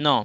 9,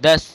10,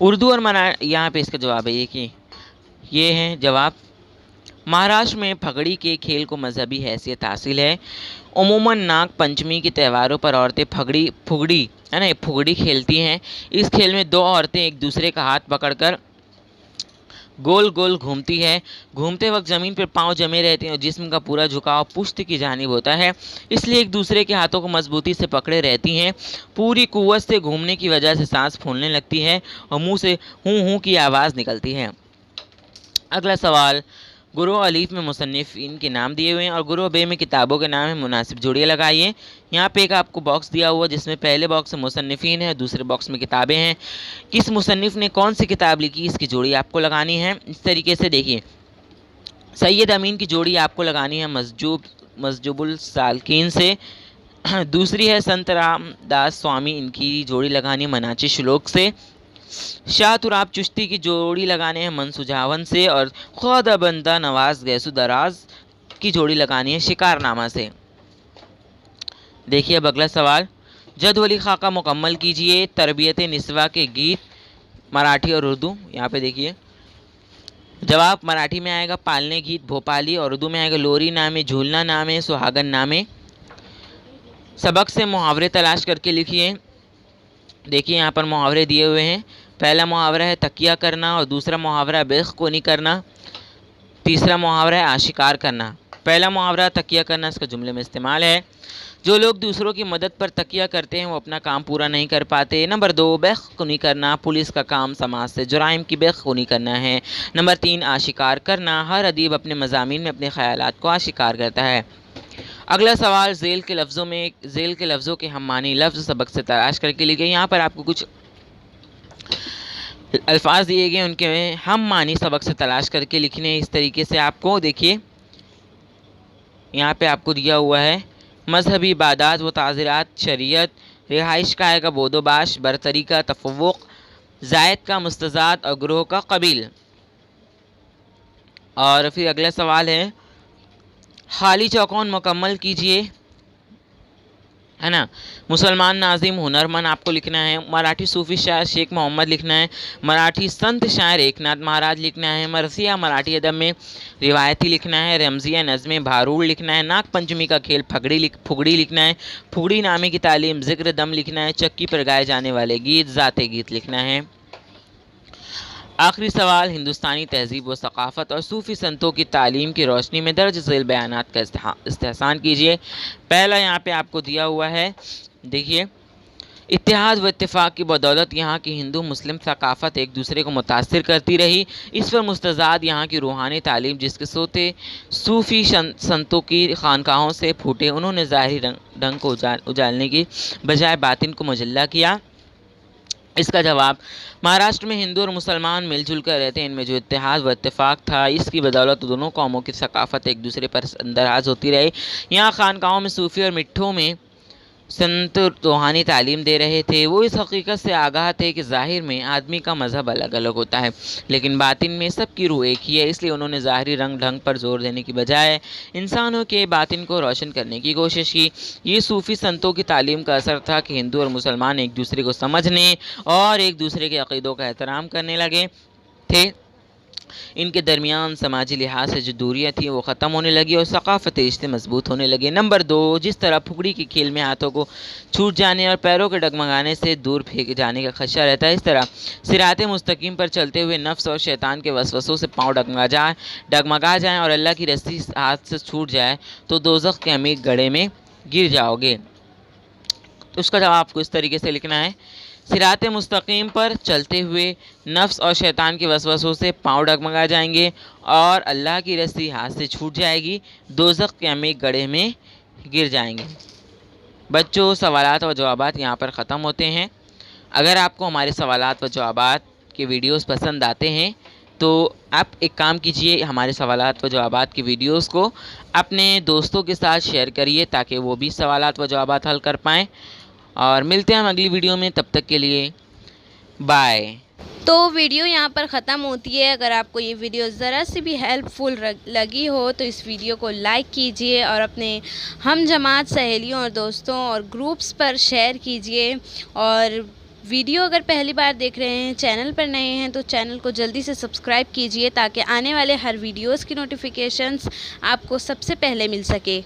اردو اور یہاں پہ اس کا جواب ہے یہ ہے جواب۔ مہاراشٹر میں پھگڑی کے کھیل کو مذہبی حیثیت حاصل ہے۔ عموماً ناگ پنچمی کے تہواروں پر عورتیں پھگڑی کھیلتی ہیں۔ اس کھیل میں دو عورتیں ایک دوسرے کا ہاتھ پکڑ کر گول گول گھومتی ہے۔ گھومتے وقت زمین پر پاؤں جمے رہتے ہیں اور جسم کا پورا جھکاؤ پشت کی جانب ہوتا ہے، اس لیے ایک دوسرے کے ہاتھوں کو مضبوطی سے پکڑے رہتی ہیں۔ پوری قوت سے گھومنے کی وجہ سے سانس پھولنے لگتی ہے اور منہ سے ہوں ہوں کی آواز نکلتی ہے۔ اگلا سوال، گروہ الف میں مصنفین کے نام دیے ہوئے ہیں اور گروہ بے میں کتابوں کے نام ہیں، مناسب جوڑیاں لگائیے۔ یہاں پہ ایک آپ کو باکس دیا ہوا جس میں پہلے باکس میں مصنفین ہیں، دوسرے باکس میں کتابیں ہیں۔ کس مصنف نے کون سی کتاب لکھی، اس کی جوڑی آپ کو لگانی ہے۔ اس طریقے سے دیکھیے، سید امین کی جوڑی آپ کو لگانی ہے مسجوب السالکین سے، دوسری ہے سنت رام داس سوامی، ان کی جوڑی لگانی ہے مناچی شلوک سے۔ شاہ تراب چشتی کی جوڑی لگانے ہیں من سجاون سے، اور خواجہ بندہ نواز گیسو دراز کی جوڑی لگانی ہے شکار نامہ سے۔ دیکھیے اب اگلا سوال، جد ولی خاکہ مکمل کیجئے۔ تربیت نسواں کے گیت مراٹھی اور اردو، یہاں پہ دیکھیے جواب مراٹھی میں آئے گا پالنے گیت بھوپالی، اور اردو میں آئے گا لوری نامے، جھولنا نامے، سہاگن نامے۔ سبق سے محاورے تلاش کر کے لکھیے۔ دیکھیے یہاں پر محاورے دیے ہوئے ہیں۔ پہلا محاورہ ہے تکیہ کرنا، اور دوسرا محاورہ ہے بیخ کو نہیں کرنا، تیسرا محاورہ ہے آشکار کرنا۔ پہلا محاورہ تکیہ کرنا اس کا جملے میں استعمال ہے۔ جو لوگ دوسروں کی مدد پر تکیہ کرتے ہیں وہ اپنا کام پورا نہیں کر پاتے۔ نمبر 2، بیخ کو نہیں کرنا، پولیس کا کام سماج سے جرائم کی بیخ کو نہیں کرنا ہے۔ نمبر 3، آشکار کرنا، ہر ادیب اپنے مضامین میں اپنے خیالات کو آشکار کرتا ہے۔ اگلا سوال، ذیل کے لفظوں کے ہم معنی لفظ سبق سے تلاش کر کے لکھیں۔ یہاں پر آپ کو کچھ الفاظ دیے گئے، ان کے ہم معنی سبق سے تلاش کر کے لکھنے۔ اس طریقے سے آپ کو دیکھیے یہاں پہ آپ کو دیا ہوا ہے مذہبی عبادات و تعزیرات، شریعت، رہائش کا آئے گا بود و باش، برتری کا تفوق، زائد کا مستضاد، اور گروہ کا قبیل۔ اور پھر اگلا سوال ہے خالی چوکون مکمل کیجئے، ہے نا۔ مسلمان ناظم ہنرمند آپ کو لکھنا ہے، مراٹھی صوفی شاعر شیخ محمد لکھنا ہے، مراٹھی سنت شاعر ایک ناتھ مہاراج لکھنا ہے، مرثیہ مراٹھی ادب میں روایتی لکھنا ہے، رمزیہ نظم بھاروڑ لکھنا ہے، ناگ پنچمی کا کھیل پھگڑی لکھنا ہے، پھگڑی نامے کی تعلیم ذکر دم لکھنا ہے، چکی پر گائے جانے والے گیت ذات گیت لکھنا ہے۔ آخری سوال، ہندوستانی تہذیب و ثقافت اور صوفی سنتوں کی تعلیم کی روشنی میں درج ذیل بیانات کا استحسان کیجیے۔ پہلا یہاں پہ آپ کو دیا ہوا ہے، دیکھیے اتحاد و اتفاق کی بدولت یہاں کی ہندو مسلم ثقافت ایک دوسرے کو متاثر کرتی رہی، اس پر مستضاد یہاں کی روحانی تعلیم جس کے سوتے صوفی سنتوں کی خانقاہوں سے پھوٹے، انہوں نے ظاہری ڈھنگ کو اجالنے کی بجائے باطن کو مجلہ کیا۔ اس کا جواب، مہاراشٹر میں ہندو اور مسلمان مل جل کر رہتے ہیں، ان میں جو اتحاد و اتفاق تھا اس کی بدولت دونوں قوموں کی ثقافت ایک دوسرے پر اندراز ہوتی رہی۔ یہاں خانقاہوں میں صوفی اور مٹھوں میں سنت روحانی تعلیم دے رہے تھے، وہ اس حقیقت سے آگاہ تھے کہ ظاہر میں آدمی کا مذہب الگ الگ ہوتا ہے لیکن باطن میں سب کی روح ایک ہی ہے، اس لیے انہوں نے ظاہری رنگ ڈھنگ پر زور دینے کی بجائے انسانوں کے باطن کو روشن کرنے کی کوشش کی۔ یہ صوفی سنتوں کی تعلیم کا اثر تھا کہ ہندو اور مسلمان ایک دوسرے کو سمجھنے اور ایک دوسرے کے عقیدوں کا احترام کرنے لگے تھے۔ ان کے درمیان سماجی لحاظ سے جو دوریاں تھیں وہ ختم ہونے لگی اور ثقافتی رشتے مضبوط ہونے لگے۔ نمبر 2، جس طرح پھگڑی کے کھیل میں ہاتھوں کو چھوٹ جانے اور پیروں کے ڈگمگانے سے دور پھینک جانے کا خدشہ رہتا ہے، اس طرح صراط مستقیم پر چلتے ہوئے نفس اور شیطان کے وسوسوں سے پاؤں ڈگمگا جائیں اور اللہ کی رسی ہاتھ سے چھوٹ جائے تو دوزخ کے عمیق گڑھے میں گر جاؤ گے۔ تو اس کا جواب آپ کو اس طریقے سے لکھنا ہے، صراط مستقیم پر چلتے ہوئے نفس اور شیطان کے وسوسوں سے پاؤں ڈگمگا جائیں گے اور اللہ کی رسی ہاتھ سے چھوٹ جائے گی، دوزخ کے عمیق گڑھے میں گر جائیں گے۔ بچوں، سوالات و جوابات یہاں پر ختم ہوتے ہیں۔ اگر آپ کو ہمارے سوالات و جوابات کے ویڈیوز پسند آتے ہیں تو آپ ایک کام کیجئے، ہمارے سوالات و جوابات کی ویڈیوز کو اپنے دوستوں کے ساتھ شیئر کریے تاکہ وہ بھی سوالات و جوابات حل کر پائیں، اور ملتے ہیں ہم اگلی ویڈیو میں، تب تک کے لیے بائے۔ تو ویڈیو یہاں پر ختم ہوتی ہے۔ اگر آپ کو یہ ویڈیو ذرا سی بھی ہیلپ فل لگی ہو تو اس ویڈیو کو لائک کیجئے اور اپنے ہم جماعت سہیلیوں اور دوستوں اور گروپس پر شیئر کیجئے، اور ویڈیو اگر پہلی بار دیکھ رہے ہیں، چینل پر نئے ہیں تو چینل کو جلدی سے سبسکرائب کیجئے تاکہ آنے والے ہر ویڈیوز کی نوٹیفیکیشنز آپ کو سب سے پہلے مل سکے۔